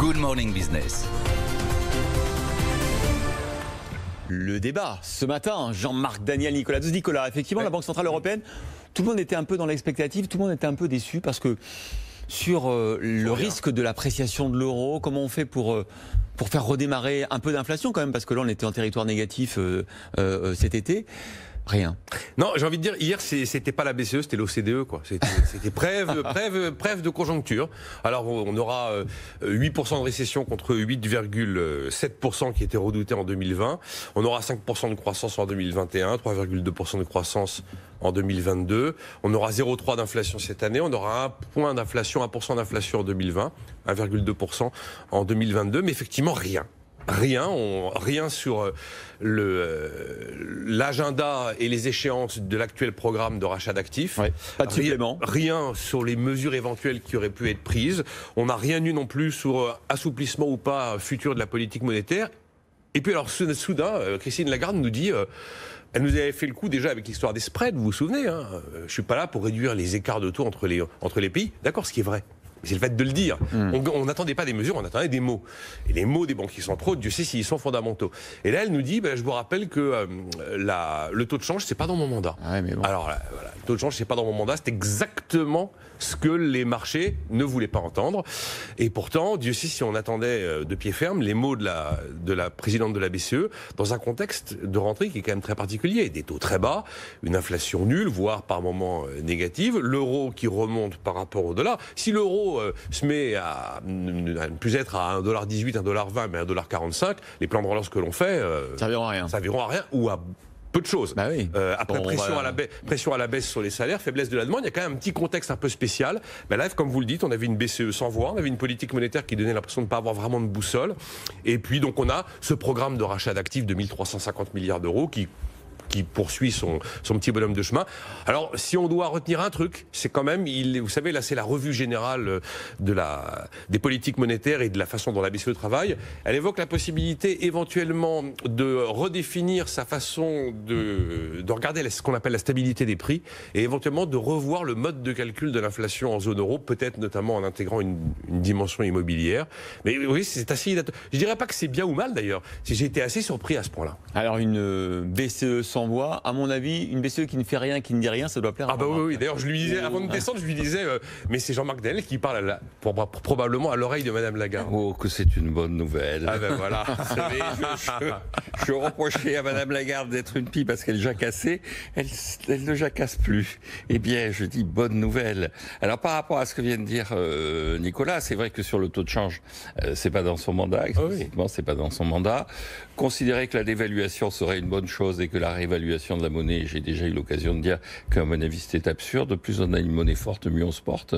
Good Morning Business. Le débat ce matin, Jean-Marc Daniel, Nicolas Dose. Nicolas, effectivement, la Banque Centrale Européenne, tout le monde était un peu dans l'expectative, tout le monde était un peu déçu parce que sur le risque de l'appréciation de l'euro, comment on fait pour faire redémarrer un peu d'inflation quand même, parce que là on était en territoire négatif cet été. Rien. Non, j'ai envie de dire, hier, c'était pas la BCE, c'était l'OCDE, quoi. C'était brève de conjoncture. Alors, on aura 8% de récession contre 8,7% qui était redouté en 2020. On aura 5% de croissance en 2021, 3,2% de croissance en 2022. On aura 0,3% d'inflation cette année. On aura 1% d'inflation en 2020, 1,2% en 2022. Mais effectivement, rien sur l'agenda et les échéances de l'actuel programme de rachat d'actifs. Ouais, pas de supplément. Rien sur les mesures éventuelles qui auraient pu être prises. On n'a rien eu non plus sur assouplissement ou pas futur de la politique monétaire. Et puis alors soudain, Christine Lagarde nous dit... elle nous avait fait le coup déjà avec l'histoire des spreads, vous vous souvenez, hein. Je ne suis pas là pour réduire les écarts de taux entre les pays. D'accord, ce qui est vrai. C'est le fait de le dire. On n'attendait pas des mesures, on attendait des mots. Et les mots des banquiers centraux, Dieu sait s'ils sont fondamentaux. Et là, elle nous dit, je vous rappelle que le taux de change, c'est pas dans mon mandat. Ah ouais, mais bon. Alors, voilà, le taux de change, c'est pas dans mon mandat. C'est exactement ce que les marchés ne voulaient pas entendre. Et pourtant, Dieu sait si on attendait de pied ferme les mots de la présidente de la BCE dans un contexte de rentrée qui est quand même très particulier. Des taux très bas, une inflation nulle, voire par moments négative, l'euro qui remonte par rapport au dollar. Si l'euro se met à ne plus être à 1,18 $, 1,20 $, mais à 1,45 $, les plans de relance que l'on fait serviront à rien. Serviront à rien ou à peu de choses. Bah oui. Après, pression à la baisse sur les salaires, faiblesse de la demande, il y a quand même un petit contexte un peu spécial. Mais là, comme vous le dites, on avait une BCE sans voix, on avait une politique monétaire qui donnait l'impression de ne pas avoir vraiment de boussole. Et puis, donc, on a ce programme de rachat d'actifs de 1350 milliards d'euros qui poursuit son petit bonhomme de chemin. Alors, si on doit retenir un truc, c'est quand même, vous savez, là, c'est la revue générale des politiques monétaires et de la façon dont la BCE travaille. Elle évoque la possibilité, éventuellement, de redéfinir sa façon de regarder ce qu'on appelle la stabilité des prix et éventuellement de revoir le mode de calcul de l'inflation en zone euro, peut-être notamment en intégrant une dimension immobilière. Mais oui, c'est assez... Je dirais pas que c'est bien ou mal, d'ailleurs. J'ai été assez surpris à ce point-là. Alors, une BCE sans voix, à mon avis, une BCE qui ne fait rien, qui ne dit rien, ça doit plaire à oui. D'ailleurs, je lui disais, avant de descendre, je lui disais, mais c'est Jean-Marc Daniel qui parle probablement à l'oreille de Madame Lagarde. Oh, que c'est une bonne nouvelle. Ah ben voilà. Vous savez, je reprochais à Madame Lagarde d'être une pie parce qu'elle jacassait. Elle ne jacasse plus. Eh bien, je dis bonne nouvelle. Alors, par rapport à ce que vient de dire Nicolas, c'est vrai que sur le taux de change, c'est pas dans son mandat. Explicitement, c'est pas dans son mandat. Considérer que la dévaluation serait une bonne chose et que la réévaluation de la monnaie, j'ai déjà eu l'occasion de dire qu'à mon avis c'était absurde. Plus on a une monnaie forte, mieux on se porte.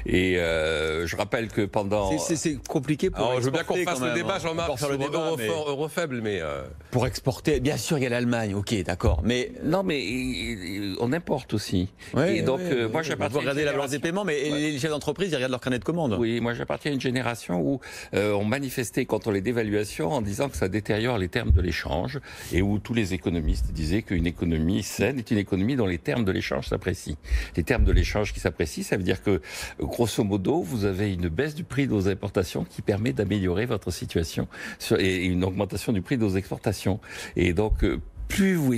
Et je rappelle que pendant... C'est compliqué pour exporter. Je veux bien qu'on fasse le débat, Jean-Marc, sur euro faible, mais... Pour exporter, bien sûr il y a l'Allemagne, ok, d'accord, mais... Non, mais on importe aussi. Ouais, et donc, moi j'appartiens... Vous regardez la balance des paiements, mais les chefs d'entreprise, ils regardent leur carnet de commandes. Oui, moi j'appartiens à une génération où on manifestait contre les dévaluations en disant que ça détériore les termes de l'échange et où tous les économistes disaient qu'une économie saine est une économie dont les termes de l'échange s'apprécient. Les termes de l'échange qui s'apprécient, ça veut dire que, grosso modo, vous avez une baisse du prix de vos importations qui permet d'améliorer votre situation et une augmentation du prix de vos exportations. Et donc, plus vous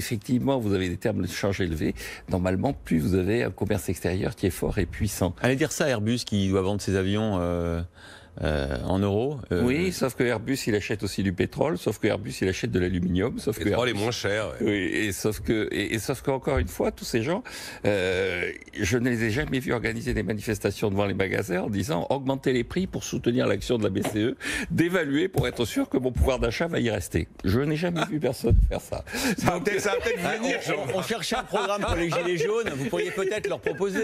avez des termes de change élevés, normalement, plus vous avez un commerce extérieur qui est fort et puissant. Allez dire ça à Airbus qui doit vendre ses avions en euros. Oui, sauf que Airbus, il achète aussi du pétrole, sauf que Airbus, il achète de l'aluminium, sauf que... Le pétrole est moins cher. Ouais. Oui, et sauf que encore une fois, tous ces gens, je ne les ai jamais vus organiser des manifestations devant les magasins en disant augmenter les prix pour soutenir l'action de la BCE, d'évaluer pour être sûr que mon pouvoir d'achat va y rester. Je n'ai jamais vu personne faire ça. Ça va peut-être venir. On cherchait un programme pour les gilets jaunes, vous pourriez peut-être leur proposer.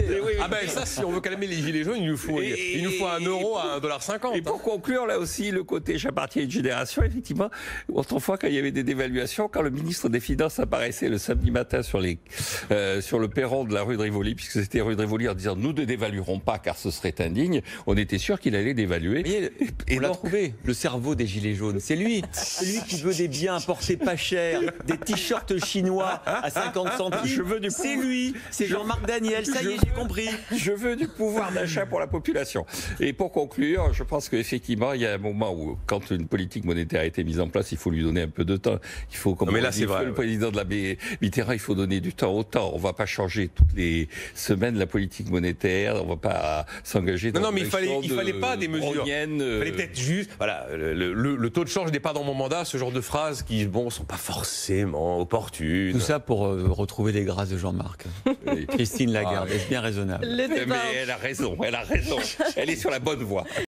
Ça, si on veut calmer les gilets jaunes, il nous faut 1 euro à 1,50 $. Et pour conclure, là aussi, le côté j'appartiens à une génération, effectivement, autrefois, quand il y avait des dévaluations, quand le ministre des Finances apparaissait le samedi matin sur le perron de la rue de Rivoli, puisque c'était rue de Rivoli, en disant nous ne dévaluerons pas car ce serait indigne, on était sûr qu'il allait dévaluer. Et on l'a trouvé, le cerveau des gilets jaunes. C'est lui qui veut des biens importés pas chers, des t-shirts chinois à 50 centimes. C'est lui, c'est Jean-Marc Daniel, ça y est, j'ai compris. Je veux du pouvoir d'achat pour la population. Et pour conclure, je pense pense qu'effectivement, il y a un moment où, quand une politique monétaire a été mise en place, il faut lui donner un peu de temps. Il faut, comme mais là, on dit, c'est vrai, le président de la Mitterrand, il faut donner du temps au temps. On ne va pas changer toutes les semaines la politique monétaire. On ne va pas s'engager dans non, mais il fallait pas des mesures. Il fallait peut-être juste, voilà, le taux de change n'est pas dans mon mandat, ce genre de phrases qui, bon, sont pas forcément opportunes. Tout ça pour retrouver les grâces de Jean-Marc. Christine Lagarde, est-ce bien raisonnable? Mais elle a raison, elle est sur la bonne voie.